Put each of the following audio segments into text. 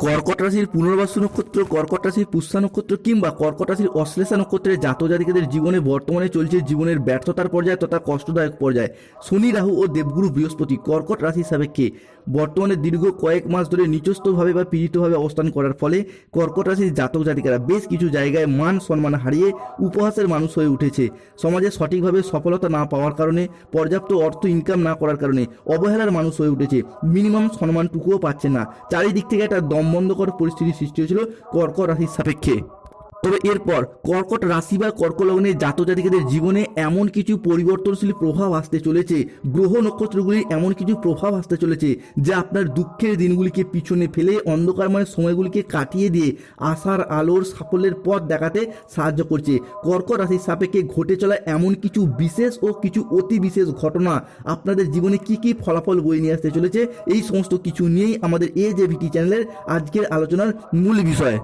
কর্কট রাশির পুনর্বাসু নক্ষত্র, কর্কট রাশির পুষ্যা নক্ষত্র কিংবা কর্কট রাশির অশ্লেষা নক্ষত্রের জাতক জাতিকাদের জীবনে বর্তমানে চলছে জীবনের ব্যর্থতার পর্যায়ে তথা কষ্টদায়ক পর্যায়ে। শনি, রাহু ও দেবগুরু বৃহস্পতি কর্কট রাশির সাপেক্ষে বর্তমানে দীর্ঘ কয়েক মাস ধরে নিচস্থভাবে বা পীড়িতভাবে অবস্থান করার ফলে কর্কট রাশির জাতক জাতিকারা বেশ কিছু জায়গায় মান সম্মান হারিয়ে উপহাসের মানুষ হয়ে উঠেছে। সমাজে সঠিকভাবে সফলতা না পাওয়ার কারণে, পর্যাপ্ত অর্থ ইনকাম না করার কারণে অবহেলার মানুষ হয়ে উঠেছে। মিনিমাম সম্মানটুকুও পাচ্ছে না। চারিদিক থেকে একটা দমবন্ধকর পরিস্থিতির সৃষ্টি হয়েছিল কর্কট রাশির সাপেক্ষে। তবে এরপর কর্কট রাশি বা কর্কট লগ্নের জাতক জাতিকাদের জীবনে এমন কিছু পরিবর্তনশীল প্রভাব আসতে চলেছে, গ্রহ নক্ষত্রগুলির এমন কিছু প্রভাব আসতে চলেছে যা আপনার দুঃখের দিনগুলিকে পিছনে ফেলে অন্ধকারময় সময়গুলিকে কাটিয়ে দিয়ে আশার আলোর সাফল্যের পথ দেখাতে সাহায্য করছে। কর্কট রাশির সাপেক্ষে ঘটে চলা এমন কিছু বিশেষ ও কিছু অতি বিশেষ ঘটনা আপনাদের জীবনে কি কি ফলাফল বয়ে নিয়ে আসতে চলেছে, এই সমস্ত কিছু নিয়েই আমাদের AJVT চ্যানেলের আজকের আলোচনার মূল বিষয়।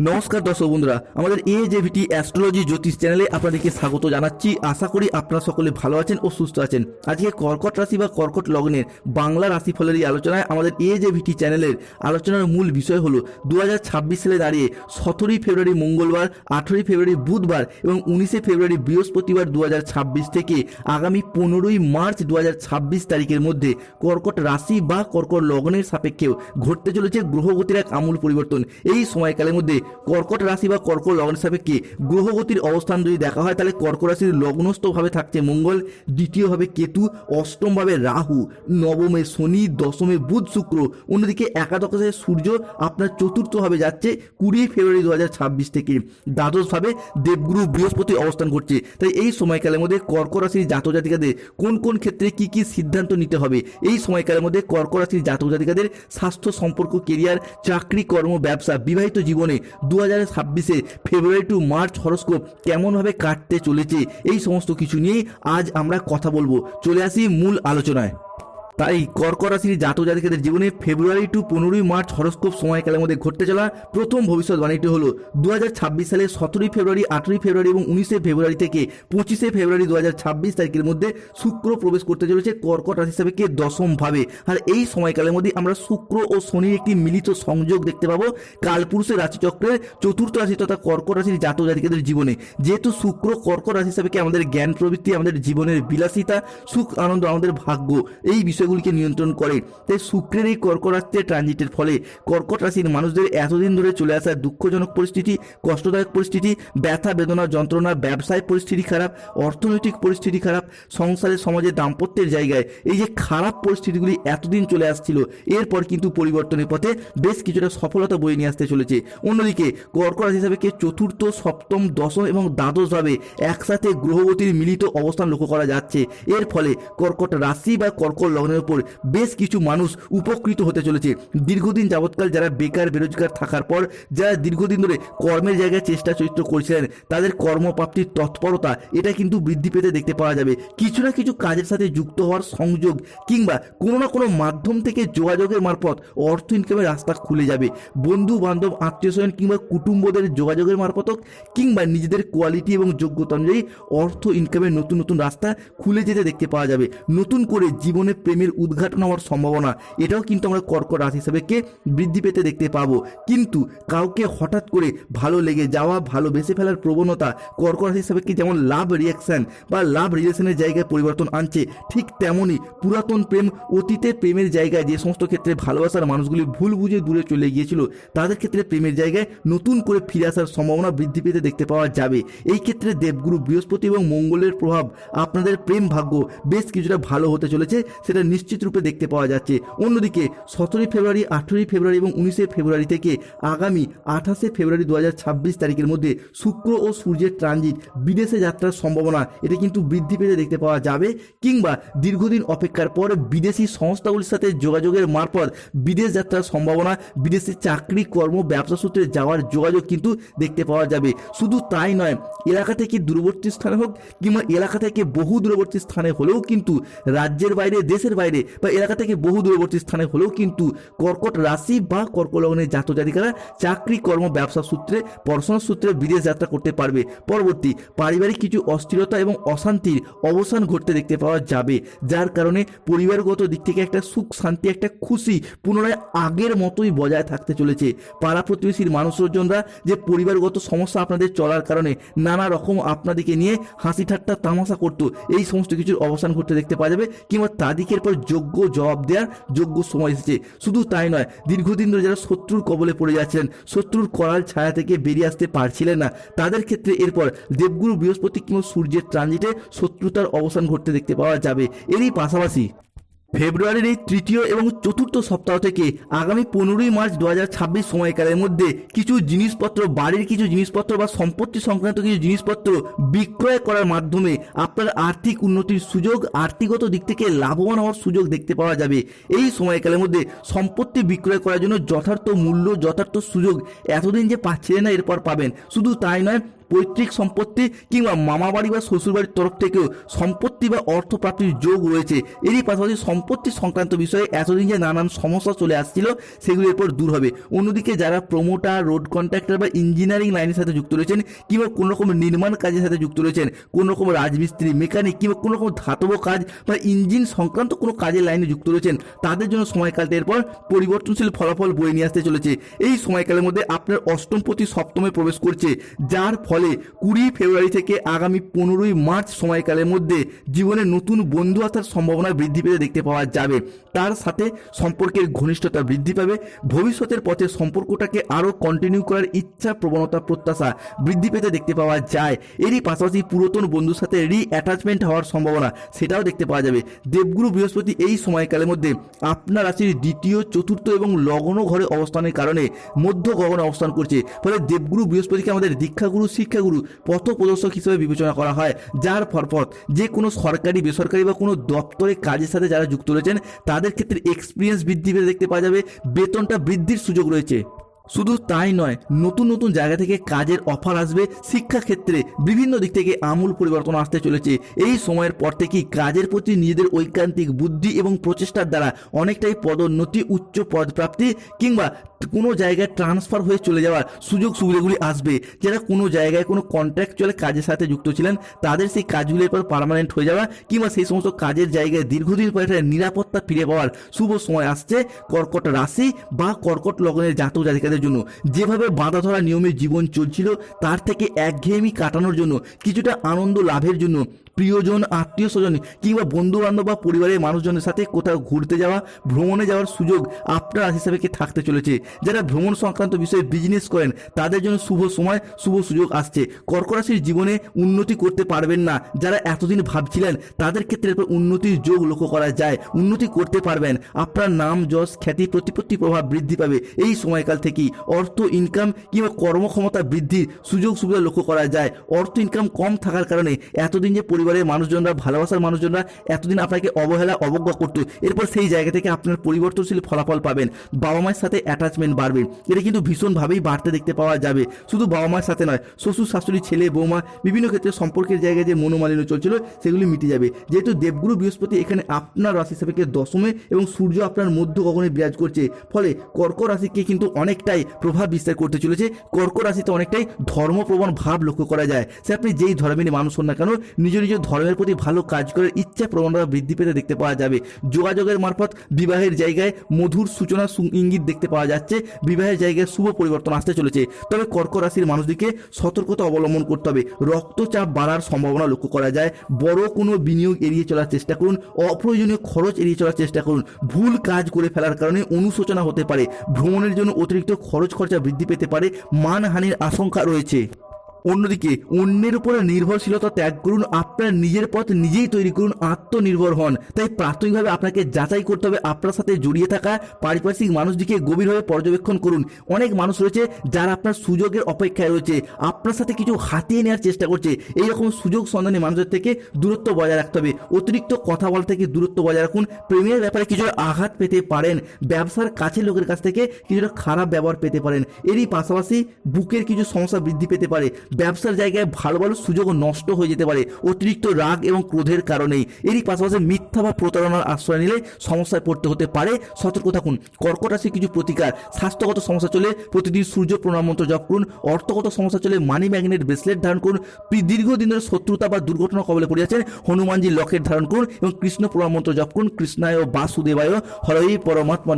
নমস্কার দর্শক বন্ধুরা, আমাদের AJVT অ্যাস্ট্রোলজি জ্যোতিষ চ্যানেলে আপনাদেরকে স্বাগত জানাচ্ছি। আশা করি আপনারা সকলে ভালো আছেন ও সুস্থ আছেন। আজকে কর্কট রাশি বা কর্কট লগ্নের বাংলা রাশিফলের এই আলোচনায় আমাদের AJVT চ্যানেলের আলোচনার মূল বিষয় হলো 2026 সালে দাঁড়িয়ে 17 ফেব্রুয়ারি মঙ্গলবার, 18 ফেব্রুয়ারি বুধবার এবং 19 ফেব্রুয়ারি বৃহস্পতিবার 2026 থেকে আগামী 15 মার্চ 2026 তারিখের মধ্যে কর্কট রাশি বা কর্কট লগ্নের সাপেক্ষেও ঘটতে চলেছে গ্রহগতির এক আমূল পরিবর্তন। এই সময়কালের মধ্যে কর্কট রাশি বা কর্কট লগ্নের সাপেক্ষে গ্রহগতির অবস্থান যদি দেখা হয় তাহলে কর্কট রাশির লগ্নস্থভাবে থাকছে মঙ্গল, দ্বিতীয়ভাবে কেতু, অষ্টমভাবে রাহু, নবমে শনি, দশমে বুধ শুক্র, অন্যদিকে একাদশে সূর্য আপনার চতুর্থভাবে যাচ্ছে 20 ফেব্রুয়ারি 2026 থেকে। দ্বাদশভাবে দেবগুরু বৃহস্পতি অবস্থান করছে। তাই এই সময়কালের মধ্যে কর্কট রাশির জাতক জাতিকাদের কোন কোন ক্ষেত্রে কি কি সিদ্ধান্ত নিতে হবে, এই সময়কালের মধ্যে কর্কট রাশির জাতক জাতিকাদের স্বাস্থ্য, সম্পর্ক, কেরিয়ার, চাকরি, কর্ম, ব্যবসা, বিবাহিত জীবনে 2026 ফেব্রুয়ারি টু মার্চ হরোস্কোপ কেমনভাবে কাটতে চলেছে, এই সমস্ত কিছু নিয়েই আজ আমরা কথা বলবো। চলে আসি মূল আলোচনায়। তাই কর্কট রাশির জাতক জাতিকাদের জীবনে ফেব্রুয়ারি টু 15 মার্চ হরোস্কোপ সময়কালের মধ্যে ঘটতে চলা প্রথম ভবিষ্যৎবাণীটি হলো 2026 সালে 17 ফেব্রুয়ারি, 18 ফেব্রুয়ারি এবং 19 ফেব্রুয়ারি থেকে 25 ফেব্রুয়ারি 2026 তারিখের মধ্যে শুক্র প্রবেশ করতে চলেছে কর্কট রাশি সাপেক্ষে দশমভাবে। আর এই সময়কালের মধ্যে আমরা শুক্র ও শনির একটি মিলিত সংযোগ দেখতে পাবো কালপুরুষের রাশিচক্রের চতুর্থ রাশি তথা কর্কট রাশির জাতক জাতিকাদের জীবনে। যেহেতু শুক্র কর্কট রাশি সাপেক্ষে আমাদের জ্ঞান প্রবৃত্তি, আমাদের জীবনের বিলাসিতা, সুখ আনন্দ, আমাদের ভাগ্য, এই বিষয়গুলিকে নিয়ন্ত্রণ করে। তাই শুক্রের এই কর্কট রাশিতে ট্রানজিটের ফলে কর্কট রাশির মানুষদের এতদিন ধরে চলে আসা দুঃখজনক পরিস্থিতি, কষ্টদায়ক পরিস্থিতি, ব্যথা বেদনা যন্ত্রণা, ব্যবসায় পরিস্থিতি খারাপ, অর্থনৈতিক পরিস্থিতি খারাপ, সংসারে সমাজে দাম্পত্যের জায়গায় এই যে খারাপ পরিস্থিতিগুলি এতদিন চলে আসছিল, এরপর কিন্তু পরিবর্তনের পথে বেশ কিছুটা সফলতা বয়ে নিয়ে আসতে চলেছে। অন্যদিকে কর্কট রাশি হিসাবে চতুর্থ, সপ্তম, দশম এবং দ্বাদশভাবে একসাথে গ্রহগতির মিলিত অবস্থান লক্ষ্য করা যাচ্ছে। এর ফলে কর্কট রাশি বা কর্কট লগ্নের উপর বেশ কিছু মানুষ উপকৃত হতে চলেছে। দীর্ঘদিন যাবৎকাল যারা বেকার বেরোজগার থাকার পর, যারা দীর্ঘদিন ধরে কর্মের জায়গায় চেষ্টা চরিত্র করছিলেন, তাদের কর্মপ্রাপ্তির তৎপরতা এটা কিন্তু বৃদ্ধি পেতে দেখতে পাওয়া যাবে। কিছু না কিছু কাজের সাথে যুক্ত হওয়ার সংযোগ কিংবা কোনো না কোনো মাধ্যম থেকে যোগাযোগের মারফত অর্থ ইনকামের রাস্তা খুলে যাবে। বন্ধু বান্ধব, আত্মীয় স্বজন কিংবা কুটুম্বদের যোগাযোগের মারফত কিংবা নিজেদের কোয়ালিটি এবং যোগ্যতা অনুযায়ী অর্থ ইনকামের নতুন নতুন রাস্তা খুলে যেতে দেখতে পাওয়া যাবে। নতুন করে জীবনে প্রেমের উদ্ঘাটন হওয়ার সম্ভাবনা এটাও কিন্তু আমরা কর্কট রাশি হিসাবে বৃদ্ধি পেতে দেখতে পাবো। কিন্তু কাউকে হঠাৎ করে ভালো লেগে যাওয়া, ভালোবেসে ফেলার প্রবণতা কর্কট রাশি হিসাবে যেমন লাভ রিয়াকশন বা লাভ রিলেশনের জায়গায় পরিবর্তন আনছে, ঠিক তেমনই পুরাতন প্রেম, অতীতের প্রেমের জায়গায় যে সমস্ত ক্ষেত্রে ভালোবাসার মানুষগুলি ভুল বুঝে দূরে চলে গিয়েছিল, তাদের ক্ষেত্রে প্রেমের জায়গায় নতুন করে ফিরে আসার সম্ভাবনা বৃদ্ধি পেতে দেখতে পাওয়া যাবে। এই ক্ষেত্রে দেবগুরু বৃহস্পতি এবং মঙ্গলের প্রভাব আপনাদের প্রেম ভাগ্য বেশ কিছুটা ভালো হতে চলেছে, সেটা নিশ্চিত রূপে দেখতে পাওয়া যাচ্ছে। অন্যদিকে 17 ফেব্রুয়ারি, 18 ফেব্রুয়ারি এবং 19 ফেব্রুয়ারি থেকে আগামী 28 ফেব্রুয়ারি 2026 তারিখের মধ্যে শুক্র ও সূর্যের ট্রানজিট, বিদেশে যাত্রার সম্ভাবনা এটা কিন্তু বৃদ্ধি পেতে দেখতে পাওয়া যাবে। কিংবা দীর্ঘদিন অপেক্ষার পর বিদেশি সংস্থাগুলির সাথে যোগাযোগের মারফত বিদেশ যাত্রার সম্ভাবনা, বিদেশে চাকরি, কর্ম, ব্যবসা সূত্রে যাওয়ার যোগাযোগ কিন্তু দেখতে পাওয়া যাবে। শুধু তাই নয়, এলাকা থেকে দূরবর্তী স্থানে হোক কিংবা এলাকা থেকে বহু দূরবর্তী স্থানে হলেও কিন্তু রাজ্যের বাইরে, দেশের বাইরে বা এলাকা থেকে বহু দূরবর্তী স্থানে হলেও কিন্তু কর্কট রাশি বা কর্কট লগ্নের জাতক জাতিকারা চাকরি কর্ম ব্যবসা সূত্রে পড়াশোনার সূত্রে বিদেশ যাত্রা করতে পারবে। পরবর্তী পারিবারিক কিছু অস্থিরতা এবং অশান্তির অবসান ঘটতে দেখতে পাওয়া যাবে, যার কারণে পরিবারগত দিক থেকে একটা সুখ শান্তি একটা খুশি পুনরায় আগের মতোই বজায় থাকতে চলেছে। পাড়া প্রতিবেশীর মানুষজনরা যে পরিবারগত সমস্যা আপনাদের চলার কারণে নানা রকম আপনাদেরকে নিয়ে হাসি ঠাট্টা তামাশা করতো, এই সমস্ত কিছুর অবসান ঘটতে দেখতে পাওয়া যাবে, কিংবা তাদেরকের পর যোগ্য জবাব দেওয়ার যোগ্য সময় এসেছে। শুধু তাই নয়, দীর্ঘদিন ধরে যারা শত্রুর কবলে পড়ে যাচ্ছিলেন, শত্রুর করাল ছায়া থেকে বেরিয়ে আসতে পারছিলেন না, তাদের ক্ষেত্রে এরপর দেবগুরু বৃহস্পতি কিংবা সূর্যের ট্রানজিটে শত্রুতার অবসান ঘটতে দেখতে পাওয়া যাবে। এরই পাশাপাশি ফেব্রুয়ারির এই তৃতীয় এবং চতুর্থ সপ্তাহ থেকে আগামী 15ই মার্চ 2026 সময়কালের মধ্যে কিছু জিনিসপত্র, বাড়ির কিছু জিনিসপত্র বা সম্পত্তি সংক্রান্ত কিছু জিনিসপত্র বিক্রয় করার মাধ্যমে আপনার আর্থিক উন্নতির সুযোগ, আর্থিকগত দিক থেকে লাভবান হওয়ার সুযোগ দেখতে পাওয়া যাবে। এই সময়কালের মধ্যে সম্পত্তি বিক্রয় করার জন্য যথার্থ মূল্য, যথার্থ সুযোগ এতদিন যে পাচ্ছিলেন না, এরপর পাবেন। শুধু তাই নয়, পৈতৃক সম্পত্তি কিংবা মামা বাড়ি বা শ্বশুরবাড়ির তরফ থেকেও সম্পত্তি বা অর্থ প্রাপ্তির যোগ রয়েছে। এরই পাশাপাশি সম্পত্তি সংক্রান্ত বিষয়ে এতদিন যে নানান সমস্যা চলে আসছিল, সেগুলো এরপর দূর হবে। অন্যদিকে যারা প্রমোটার, রোড কন্ট্রাক্টর বা ইঞ্জিনিয়ারিং লাইনের সাথে যুক্ত রয়েছেন, কিংবা কোনো রকম নির্মাণ কাজের সাথে যুক্ত রয়েছেন, কোনো রকম রাজমিস্ত্রি, মেকানিক কিংবা কোনো রকম ধাতব কাজ বা ইঞ্জিন সংক্রান্ত কোনো কাজের লাইনে যুক্ত রয়েছেন, তাদের জন্য সময়কালটা এরপর পরিবর্তনশীল ফলাফল বয়ে নিয়ে আসতে চলেছে। এই সময়কালের মধ্যে আপনার অষ্টমপতি সপ্তমে প্রবেশ করছে, যার ফলে 20 ফেব্রুয়ারি থেকে আগামী 15ই মার্চ সময়কালের মধ্যে জীবনে নতুন বন্ধু আসার সম্ভাবনা বৃদ্ধি পেতে দেখতে পাওয়া যাবে। তার সাথে সম্পর্কের ঘনিষ্ঠতা বৃদ্ধি পাবে। ভবিষ্যতের পথে সম্পর্কটাকে আরও কন্টিনিউ করার ইচ্ছা, প্রবণতা, প্রত্যাশা বৃদ্ধি পেতে দেখতে পাওয়া যায়। এরই পাশাপাশি পুরাতন বন্ধুর সাথে অ্যাটাচমেন্ট হওয়ার সম্ভাবনা সেটাও দেখতে পাওয়া যাবে। দেবগুরু বৃহস্পতি এই সময়কালের মধ্যে আপনার রাশির দ্বিতীয়, চতুর্থ এবং লগ্ন ঘরে অবস্থানের কারণে মধ্য গগনে অবস্থান করছে। ফলে দেবগুরু বৃহস্পতিকে আমাদের দীক্ষাগুরু, শিক্ষাগুরু, পথ প্রদর্শক হিসেবে বিবেচনা করা হয়, যার ফরফত যে কোনো সরকারি, বেসরকারি বা কোনো দপ্তরে কাজের সাথে যারা যুক্ত রয়েছেন, তাদের ক্ষেত্রে এক্সপিরিয়েন্স বৃদ্ধি পেতে দেখতে পাওয়া যাবে, বেতনটা বৃদ্ধির সুযোগ রয়েছে। শুধু তাই নয়, নতুন নতুন জায়গা থেকে কাজের অফার আসবে। শিক্ষাক্ষেত্রে বিভিন্ন দিক থেকে আমূল পরিবর্তন আসতে চলেছে। এই সময়ের পর থেকেই কাজের প্রতি নিজেদের ঐকান্তিক বুদ্ধি এবং প্রচেষ্টার দ্বারা অনেকটাই পদোন্নতি, উচ্চ পদপ্রাপ্তি কিংবা কোনো জায়গায় ট্রান্সফার হয়ে চলে যাওয়ার সুযোগ সুবিধাগুলি আসবে। যারা কোনো জায়গায় কোনো কন্ট্রাকচুয়াল কাজের সাথে যুক্ত ছিলেন, তাদের সেই কাজগুলির পর পার্মানেন্ট হয়ে যাওয়া কিংবা সেই সমস্ত কাজের জায়গায় দীর্ঘদিন পর একটা নিরাপত্তা ফিরে পাওয়ার শুভ সময় আসছে কর্কট রাশি বা কর্কট লগ্নের জাতক জাতিকাদের জন্য। যেভাবে বাঁধা ধরা নিয়মে জীবন চলছিল, তার থেকে একঘেয়েমি কাটানোর জন্য, কিছুটা আনন্দ লাভের জন্য প্রিয়জন, আত্মীয় স্বজন কিংবা বন্ধু বান্ধব বা পরিবারের মানুষজনের সাথে কোথাও ঘুরতে যাওয়া, ভ্রমণে যাওয়ার সুযোগ আপনার হিসাবে কি থাকতে চলেছে। যারা ভ্রমণ সংক্রান্ত বিষয়ে বিজনেস করেন, তাদের জন্য শুভ সময়, শুভ সুযোগ আসছে। কর্কট রাশির জীবনে উন্নতি করতে পারবেন না যারা এতদিন ভাবছিলেন, তাদের ক্ষেত্রে উন্নতির যোগ লক্ষ্য করা যায়। উন্নতি করতে পারবেন। আপনার নাম, যশ, খ্যাতি, প্রতিপত্তি, প্রভাব বৃদ্ধি পাবে। এই সময়কাল থেকেই অর্থ ইনকাম কিংবা কর্মক্ষমতা বৃদ্ধির সুযোগ সুবিধা লক্ষ্য করা যায়। অর্থ ইনকাম কম থাকার কারণে এতদিন যে পরিবারের মানুষজনরা, ভালোবাসার মানুষজনরা এতদিন আপনাকে অবহেলা, অবজ্ঞা করতো, এরপর সেই জায়গা থেকে আপনার পরিবর্তনশীল ফলাফল পাবেন। বাবা মায়ের সাথে অ্যাটাচমেন্ট বাড়বে, এটা কিন্তু ভীষণভাবেই বাড়তে দেখতে পাওয়া যাবে। শুধু বাবা মায়ের সাথে নয়, শ্বশুর শাশুড়ি, ছেলে বৌমা, বিভিন্ন ক্ষেত্রে সম্পর্কের জায়গায় যে মনোমালিন্য চলছিল, সেগুলি মিটে যাবে। যেহেতু দেবগুরু বৃহস্পতি এখানে আপনার রাশি হিসাবে দশমে এবং সূর্য আপনার মধ্য গগনে বিরাজ করছে, ফলে কর্কট রাশিকে কিন্তু অনেকটাই প্রভাব বিস্তার করতে চলেছে। কর্কট রাশিতে অনেকটাই ধর্মপ্রবণ ভাব লক্ষ্য করা যায়। সে আপনি যেই ধর্মের মানুষ হন না কেন, নিজ নিজ ধর্মের প্রতি ভালো কাজ করার ইচ্ছা, প্রবণতা বৃদ্ধি পেতে দেখতে পাওয়া যাবে। যোগাযোগের মারফত বিবাহের জায়গায় মধুর সূচনা, ইঙ্গিত দেখতে পাওয়া যাচ্ছে। বিবাহের জায়গায় শুভ পরিবর্তন আসতে চলেছে। তবে কর্কট রাশির মানুষদিকে সতর্কতা অবলম্বন করতে হবে। রক্তচাপ বাড়ার সম্ভাবনা লক্ষ্য করা যায়। বড় কোনো বিনিয়োগ এড়িয়ে চলার চেষ্টা করুন। অপ্রয়োজনীয় খরচ এড়িয়ে চলার চেষ্টা করুন। ভুল কাজ করে ফেলার কারণে অনুশোচনা হতে পারে। ভ্রমণের জন্য অতিরিক্ত খরচা বৃদ্ধি পেতে পারে। মানহানির আশঙ্কা রয়েছে। অন্যদিকে অন্যের উপরে নির্ভরশীলতা ত্যাগ করুন। আপনার নিজের পথ নিজেই তৈরি করুন। আত্মনির্ভর হন। তাই প্রাথমিকভাবে আপনাকে যাচাই করতে হবে। আপনার সাথে জড়িয়ে থাকা পারিপার্শ্বিক মানুষদিকে গভীরভাবে পর্যবেক্ষণ করুন। অনেক মানুষ রয়েছে যারা আপনার সুযোগের অপেক্ষায় রয়েছে, আপনার সাথে কিছু হাতিয়ে নেওয়ার চেষ্টা করছে। এইরকম সুযোগ সন্ধানী মানুষদের থেকে দূরত্ব বজায় রাখতে হবে। অতিরিক্ত কথা বলা থেকে দূরত্ব বজায় রাখুন। প্রেমের ব্যাপারে কিছুটা আঘাত পেতে পারেন। ব্যবসার কাছের লোকের কাছ থেকে কিছুটা খারাপ ব্যবহার পেতে পারেন। এরই পাশাপাশি বুকের কিছু সমস্যা বৃদ্ধি পেতে পারে। ব্যবসার জায়গায় ভালো ভালো সুযোগ নষ্ট হয়ে যেতে পারে। অতিরিক্ত অতিরিক্ত রাগ এবং ক্রোধের কারণেই। এরই পাশাপাশি মিথ্যা বা প্রতারণার আশ্রয় নিলে সমস্যায় পড়তে হতে পারে, সতর্ক থাকুন। কর্কট রাশির কিছু প্রতিকার: স্বাস্থ্যগত সমস্যা চলে প্রতিদিন সূর্য প্রণাম মন্ত্র জপ করুন। অর্থগত সমস্যা চলে মানি ম্যাগনেট ব্রেসলেট ধারণ করুন। দীর্ঘদিন ধরে শত্রুতা বা দুর্ঘটনা কবলে পড়ে যাচ্ছেন, হনুমানজি লকেট ধারণ করুন এবং কৃষ্ণ প্রণাম মন্ত্র জপ করুন। কৃষ্ণায় বাসুদেবায় হরই পরমাত্মা।